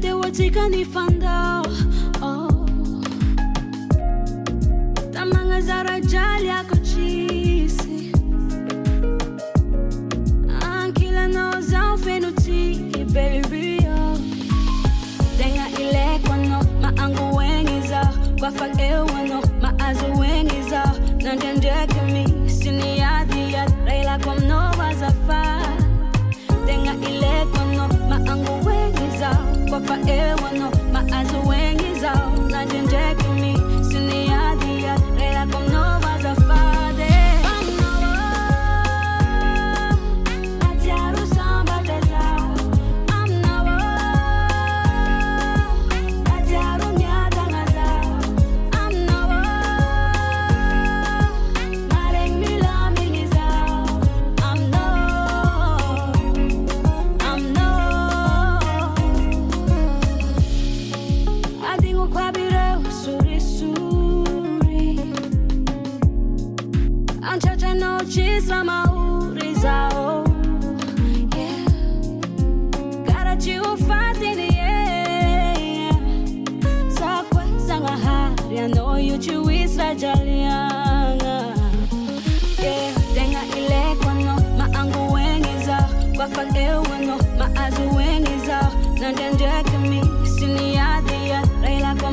te watika ni fanda oh tamanga zara jali ako chisi ankila no zao fenuti baby oh tenga ile kwano maangu wengiza kwa fakewano maazu wengiza nandendeke mi sini yadi ya reila kwa mnova zafa tenga ile kwano maangu wengiza kwa fakewano maazu wengiza nandendeke mi sini yadi ya reila kwa mnova zafa Jalianga yeah tenga ile kwano maangu wengiza kwa fakewano maazu wengiza nandendeke mi sini yadi ya reila kwa